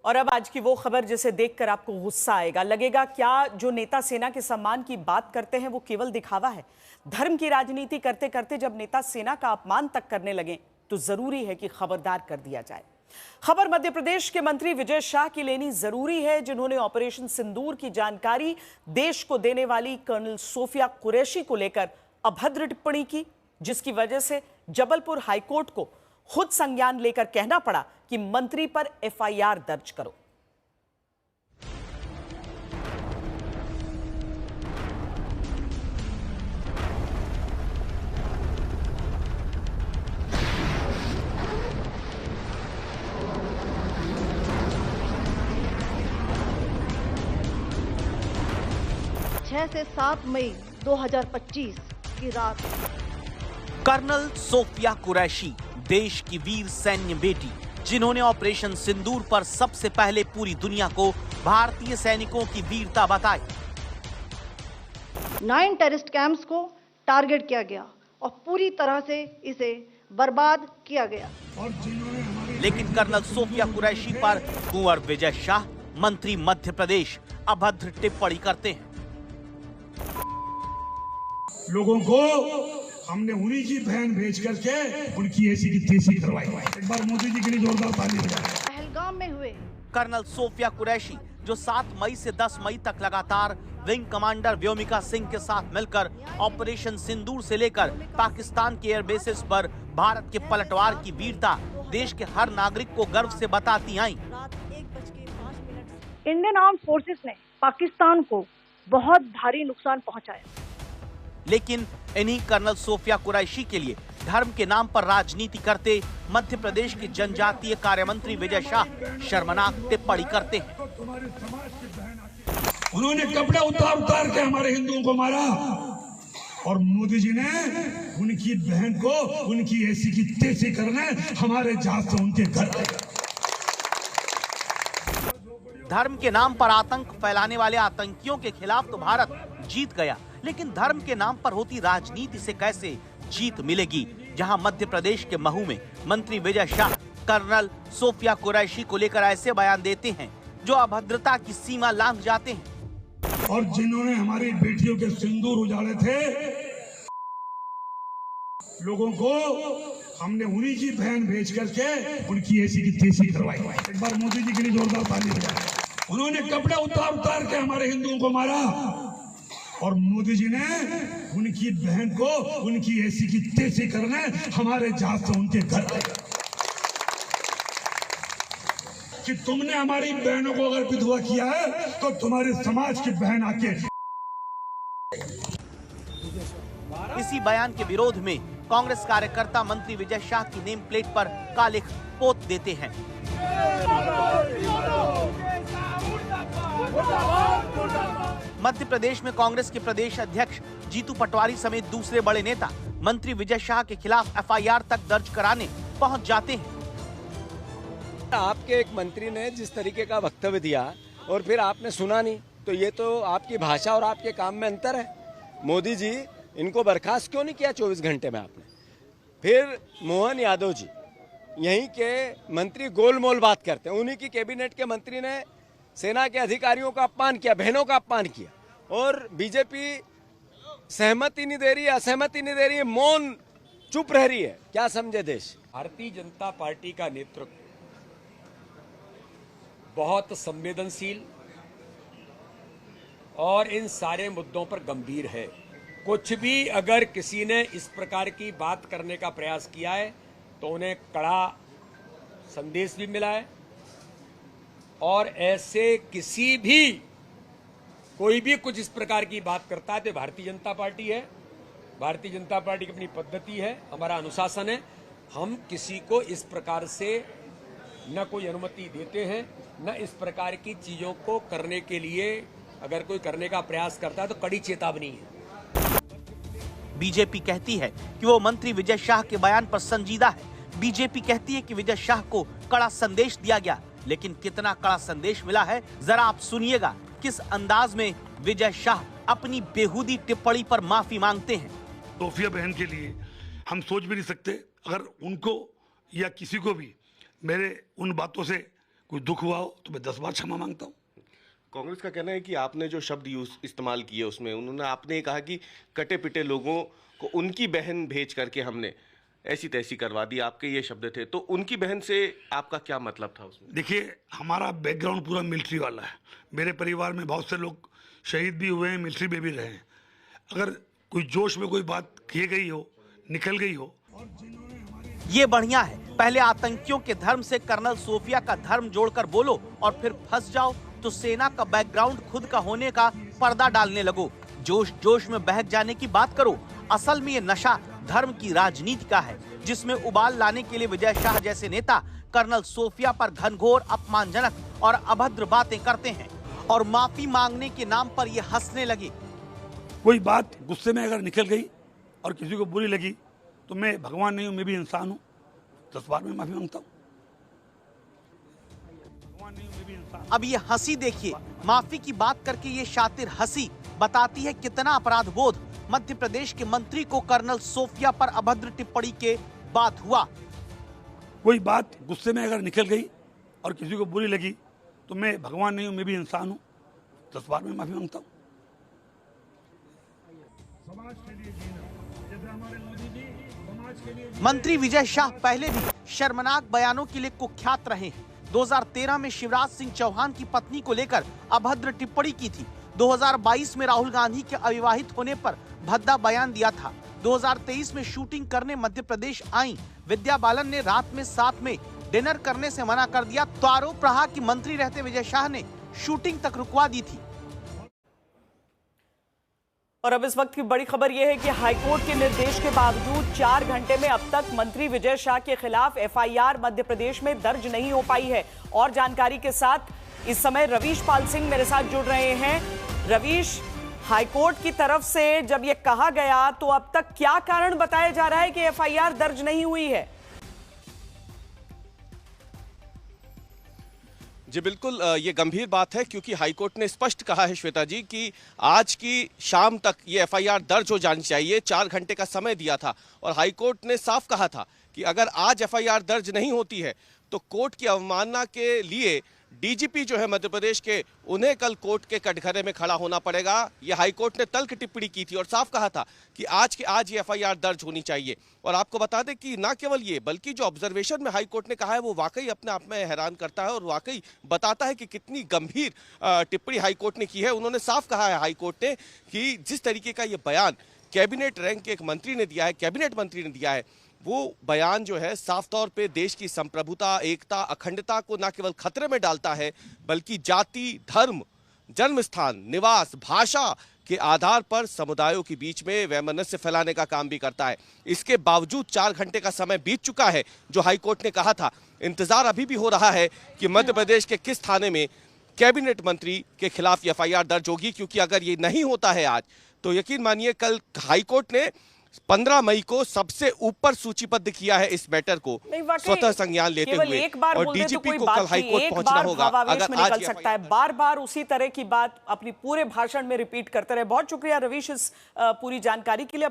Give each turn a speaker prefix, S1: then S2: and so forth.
S1: और अब आज की वो खबर जिसे देखकर आपको गुस्सा आएगा, लगेगा क्या जो नेता सेना के सम्मान की बात करते हैं वो केवल दिखावा है। धर्म की राजनीति करते करते जब नेता सेना का अपमान तक करने लगे तो जरूरी है कि खबरदार कर दिया जाए। खबर मध्य प्रदेश के मंत्री विजय शाह की लेनी जरूरी है, जिन्होंने ऑपरेशन सिंदूर की जानकारी देश को देने वाली कर्नल सोफिया कुरैशी को लेकर अभद्र टिप्पणी की, जिसकी वजह से जबलपुर हाईकोर्ट को खुद संज्ञान लेकर कहना पड़ा कि मंत्री पर एफआईआर दर्ज करो।
S2: से 7 मई 2025 की रात
S3: कर्नल सोफिया कुरैशी देश की वीर सैन्य बेटी, जिन्होंने ऑपरेशन सिंदूर पर सबसे पहले पूरी दुनिया को भारतीय सैनिकों की वीरता बताई।
S2: 9 टेररिस्ट कैंप्स को टारगेट किया गया और पूरी तरह से इसे बर्बाद किया गया।
S3: लेकिन कर्नल सोफिया कुरैशी पर कुंवर विजय शाह, मंत्री मध्य प्रदेश, अभद्र टिप्पणी करते हैं।
S4: लोगों को हमने उन्हीं की बहन भेज करके उनकी ऐसी की तैसी करवाई। एक बार मोदी जी के लिए जोरदार ताली बजाएं।
S2: पहलगाम में हुए
S3: कर्नल सोफिया कुरैशी, जो 7 मई से 10 मई तक लगातार विंग कमांडर व्योमिका सिंह के साथ मिलकर ऑपरेशन सिंदूर से लेकर पाकिस्तान के एयरबेसेस पर भारत के पलटवार की वीरता देश के हर नागरिक को गर्व से बताती आईं।
S2: इंडियन आर्म फोर्सेस ने पाकिस्तान को बहुत भारी नुकसान पहुंचाया।
S3: लेकिन इन्हीं कर्नल सोफिया कुरैशी के लिए धर्म के नाम पर राजनीति करते मध्य प्रदेश के जनजातीय कार्य मंत्री विजय शाह शर्मनाक टिप्पणी करते हैं।
S4: उन्होंने कपड़े उतार के हमारे हिंदुओं को मारा और मोदी जी ने उनकी बहन को उनकी ऐसी की तैसी करने हमारे जहाज से उनके घर गए।
S3: धर्म के नाम पर आतंक फैलाने वाले आतंकियों के खिलाफ तो भारत जीत गया, लेकिन धर्म के नाम पर होती राजनीति से कैसे जीत मिलेगी, जहां मध्य प्रदेश के महू में मंत्री विजय शाह कर्नल सोफिया कुरैशी को लेकर ऐसे बयान देते हैं जो अभद्रता की सीमा लांघ जाते हैं।
S4: और जिन्होंने हमारी बेटियों के सिंदूर उजाड़े थे, लोगों को हमने उन्हीं की बहन भेज करके उनकी ऐसी की तैसी करवाई। एक बार मोदी जी के लिए जोरदार ताली बजाएं। उन्होंने कपड़े उतार के हमारे हिंदुओं को मारा और मोदी जी ने उनकी बहन को उनकी ऐसी की तैसी करने हमारे जहाज से उनके घर गए। कि तुमने हमारी बहनों को अगर विधवा किया है तो तुम्हारे समाज की बहन आके।
S3: इसी बयान के विरोध में कांग्रेस कार्यकर्ता मंत्री विजय शाह की नेम प्लेट पर कालिख पोत देते हैं। मध्य प्रदेश में कांग्रेस के प्रदेश अध्यक्ष जीतू पटवारी समेत दूसरे बड़े नेता मंत्री विजय शाह के खिलाफ एफआईआर तक दर्ज कराने पहुंच जाते हैं।
S5: आपके एक मंत्री ने जिस तरीके का वक्तव्य दिया और फिर आपने सुना नहीं, तो ये तो आपकी भाषा और आपके काम में अंतर है। मोदी जी, इनको बर्खास्त क्यों नहीं किया 24 घंटे में आपने? फिर मोहन यादव जी, यहीं के मंत्री गोलमोल बात करते हैं। उन्हीं की कैबिनेट के मंत्री ने सेना के अधिकारियों का अपमान किया, बहनों का अपमान किया, और बीजेपी सहमति नहीं दे रही है, असहमति नहीं दे रही है, मौन चुप रह रही है। क्या समझे देश?
S6: भारतीय जनता पार्टी का नेतृत्व बहुत संवेदनशील और इन सारे मुद्दों पर गंभीर है। कुछ भी अगर किसी ने इस प्रकार की बात करने का प्रयास किया है तो उन्हें कड़ा संदेश भी मिला है, और ऐसे किसी भी कोई भी कुछ इस प्रकार की बात करता है तो भारतीय जनता पार्टी है। भारतीय जनता पार्टी की अपनी पद्धति है, हमारा अनुशासन है। हम किसी को इस प्रकार से न कोई अनुमति देते हैं, न इस प्रकार की चीजों को करने के लिए अगर कोई करने का प्रयास करता है तो कड़ी चेतावनी है।
S3: बीजेपी कहती है कि वो मंत्री विजय शाह के बयान पर संजीदा है। बीजेपी कहती है कि विजय शाह को कड़ा संदेश दिया गया, लेकिन कितना कड़ा संदेश मिला है जरा आप सुनिएगा। किस अंदाज में विजय शाह अपनी बेहूदी टिप्पणी पर माफी मांगते हैं।
S4: सोफिया बहन के लिए हम सोच भी नहीं सकते, अगर उनको या किसी को भी मेरे उन बातों से कोई दुख हुआ हो तो मैं 10 बार क्षमा मांगता हूँ।
S7: कांग्रेस का कहना है कि आपने जो शब्द इस्तेमाल किए उसमें आपने ये कहा कि कटे पिटे लोगों को उनकी बहन भेज करके हमने ऐसी तैसी करवा दी, आपके ये शब्द थे। तो उनकी बहन से आपका क्या मतलब था उसमें?
S4: देखिए, हमारा बैकग्राउंड पूरा मिलिट्री वाला है। मेरे परिवार में बहुत से लोग शहीद भी हुए हैं, मिलिट्री में भी रहे हैं। अगर कोई जोश में कोई बात की गई हो, निकल गई हो।
S3: ये बढ़िया है, पहले आतंकियों के धर्म से कर्नल सोफिया का धर्म जोड़कर बोलो और फिर फंस जाओ तो सेना का बैकग्राउंड खुद का होने का पर्दा डालने लगो। जोश जोश में बहक जाने की बात करो। असल में ये नशा धर्म की राजनीति का है, जिसमें उबाल लाने के लिए विजय शाह जैसे नेता कर्नल सोफिया पर घनघोर अपमानजनक और अभद्र बातें करते हैं और माफी मांगने के नाम पर ये हंसने लगे।
S4: कोई बात गुस्से में अगर निकल गई और किसी को बुरी लगी तो मैं भगवान नहीं हूं, मैं भी इंसान हूं। 10 बार मैं माफी मांगता हूं। भगवान नहीं हूं, मैं भी इंसान।
S3: अब ये हंसी देखिए, माफी की बात करके ये शातिर हंसी बताती है कितना अपराध बोध मध्य प्रदेश के मंत्री को कर्नल सोफिया पर अभद्र टिप्पणी के बाद हुआ।
S4: कोई बात गुस्से में अगर निकल गई और किसी को बुरी लगी तो मैं भगवान नहीं हूं, मैं भी इंसान हूं। 10 बार मैं माफी मांगता हूं। समाज के लिए जीना, जैसे हमारे मोदी जी समाज के लिए।
S3: मंत्री विजय शाह पहले भी शर्मनाक बयानों के लिए कुख्यात रहे हैं। 2013 में शिवराज सिंह चौहान की पत्नी को लेकर अभद्र टिप्पणी की थी। 2022 में राहुल गांधी के अविवाहित होने पर भद्दा बयान दिया था। 2023 में शूटिंग करने मध्य प्रदेश आई विद्या बालन ने रात में साथ में डिनर करने से मना कर दिया तो आरोप रहा कि मंत्री रहते विजय शाह ने शूटिंग तक रुकवा दी थी।
S1: और अब इस वक्त की बड़ी खबर यह है कि हाईकोर्ट के निर्देश के बावजूद 4 घंटे में अब तक मंत्री विजय शाह के खिलाफ एफआईआर मध्य प्रदेश में दर्ज नहीं हो पाई है। और जानकारी के साथ इस समय रवीश पाल सिंह मेरे साथ जुड़ रहे हैं। रवीश, हाईकोर्ट की तरफ से जब यह कहा गया तो अब तक क्या कारण बताया जा रहा है कि एफआईआर दर्ज नहीं हुई है?
S7: जी बिल्कुल, ये गंभीर बात है क्योंकि हाईकोर्ट ने स्पष्ट कहा है श्वेता जी कि आज की शाम तक ये एफआईआर दर्ज हो जानी चाहिए। 4 घंटे का समय दिया था और हाईकोर्ट ने साफ कहा था कि अगर आज एफआईआर दर्ज नहीं होती है तो कोर्ट की अवमानना के लिए डीजीपी जो है मध्य प्रदेश के, उन्हें कल कोर्ट के कटघरे में खड़ा होना पड़ेगा। ये हाईकोर्ट ने तल्ख टिप्पणी की थी और साफ कहा था कि आज के आज ये एफआईआर दर्ज होनी चाहिए। और आपको बता दें कि ना केवल ये बल्कि जो ऑब्जर्वेशन में हाईकोर्ट ने कहा है वो वाकई अपने आप में हैरान करता है और वाकई बताता है कि कितनी गंभीर टिप्पणी हाईकोर्ट ने की है। उन्होंने साफ कहा है हाईकोर्ट ने कि जिस तरीके का ये बयान कैबिनेट रैंक के एक मंत्री ने दिया है, कैबिनेट मंत्री ने दिया है, वो बयान जो है साफ तौर पे देश की संप्रभुता, एकता, अखंडता को न केवल खतरे में डालता है बल्कि जाति, धर्म, जन्म स्थान, निवास, भाषा के आधार पर समुदायों के बीच में वैमनस्य फैलाने का काम भी करता है। इसके बावजूद 4 घंटे का समय बीत चुका है जो हाईकोर्ट ने कहा था। इंतजार अभी भी हो रहा है कि मध्य प्रदेश के किस थाने में कैबिनेट मंत्री के खिलाफ एफआईआर दर्ज होगी, क्योंकि अगर ये नहीं होता है आज तो यकीन मानिए कल हाईकोर्ट ने 15 मई को सबसे ऊपर सूचीबद्ध किया है इस मैटर को स्वतः संज्ञान लेते हुए। और डीजीपी को कल हाईकोर्ट पहुंचना होगा। अगर आज निकल सकता है,
S1: बार बार उसी तरह की बात अपनी पूरे भाषण में रिपीट करते रहे। बहुत शुक्रिया रवीश इस पूरी जानकारी के लिए।